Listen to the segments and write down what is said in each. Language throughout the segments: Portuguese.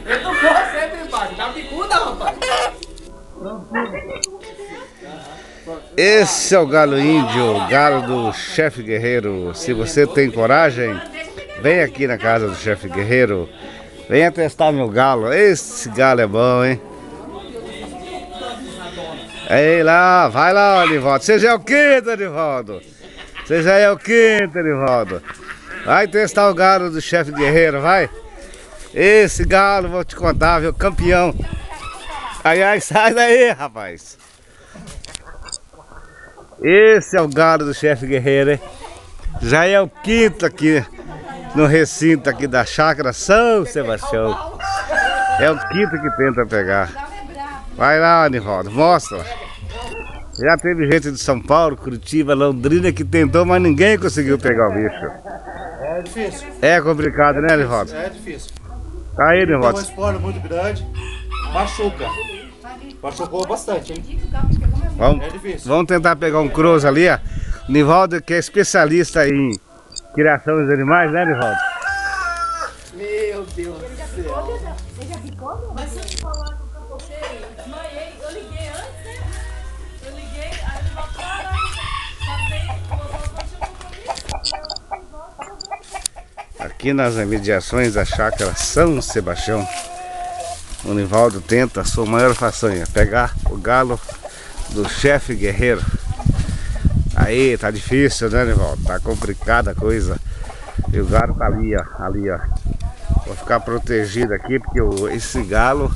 Eu tô com sempre embaixo, dá bicuda, rapaz. Esse é o galo índio, o galo do chefe Guerreiro. Se você tem coragem, vem aqui na casa do chefe Guerreiro. Venha testar meu galo. Esse galo é bom, hein? Ei lá, vai lá, Anivaldo. Você já é o quinto, Anivaldo. Você já é o quinto, Anivaldo. Vai testar o galo do chefe Guerreiro, vai. Esse galo, vou te contar, viu? Campeão. Ai, ai, sai daí, rapaz. Esse é o galo do chefe Guerreiro, hein? Já é o quinto aqui no recinto aqui da chácara São Sebastião. É o quinto que tenta pegar. Vai lá, Anivaldo, mostra. Já teve gente de São Paulo, Curitiba, Londrina que tentou, mas ninguém conseguiu pegar o bicho. É difícil. É complicado, né, Anivaldo? É difícil. Tá aí, Tem uma Anivaldo. espora muito grande, machuca. Machucou bastante, hein? É difícil. Vamos tentar pegar um cross ali, ó. Nivaldo, que é especialista em criação dos animais, né, Nivaldo? Meu Deus do céu. Você já ficou? Mas se eu te falar que eu desmaiei, eu liguei antes, né? Eu liguei, aí ele falou, caralho, Aqui nas imediações da chácara São Sebastião, o Nivaldo tenta a sua maior façanha, pegar o galo do chefe Guerreiro. Aí, tá difícil, né, Nivaldo? Tá complicada a coisa. E o galo tá ali, ó. Ali, ó. Vou ficar protegido aqui, porque esse galo,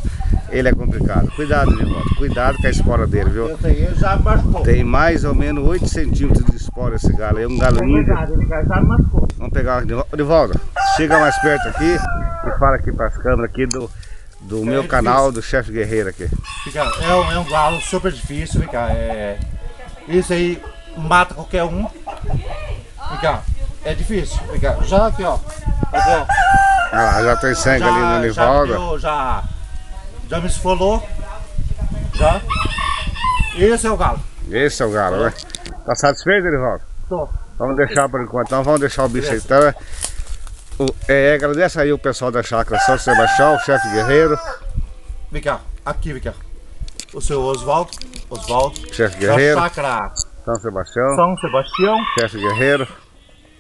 ele é complicado. Cuidado, Nivaldo. Cuidado com a espora dele, viu? Ele já machucou. Tem mais ou menos 8 centímetros de espora esse galo. É um galo índio. Ele já machucou. Vamos pegar o Nivaldo. Chega mais perto aqui e fala aqui para as câmeras aqui do meu canal, do chefe Guerreiro aqui. É um galo super difícil, vem cá. Isso aí mata qualquer um. Vem cá. É difícil. Vem cá. Já aqui, ó. Aqui, ó. Ah lá, já tem sangue ali no Nivaldo. Já me esfolou. Já. Esse é o galo. Esse é o galo, né? Tá satisfeito, Nivaldo? Tô. Vamos deixar por enquanto, então vamos deixar o bicho aí. Então, agradece aí o pessoal da chácara São Sebastião, o chefe Guerreiro. Vem cá, aqui, vem cá. O seu Osvaldo. Chefe Guerreiro. Da chácara São Sebastião. São Sebastião. Chefe Guerreiro.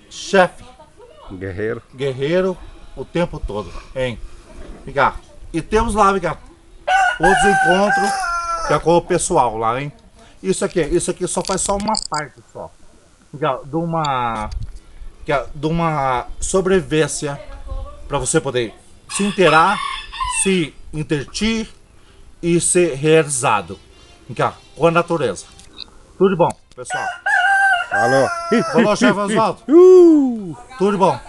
Chefe Guerreiro. Guerreiro o tempo todo, hein? Vem cá. E temos lá, vem cá, outros encontros que é com o pessoal lá, hein? Isso aqui só faz só uma parte só. De uma sobrevivência para você poder se inteirar, se intertir e ser realizado com a natureza. Tudo de bom, pessoal. Falou. Falou, chefe Osvaldo. Tudo de bom.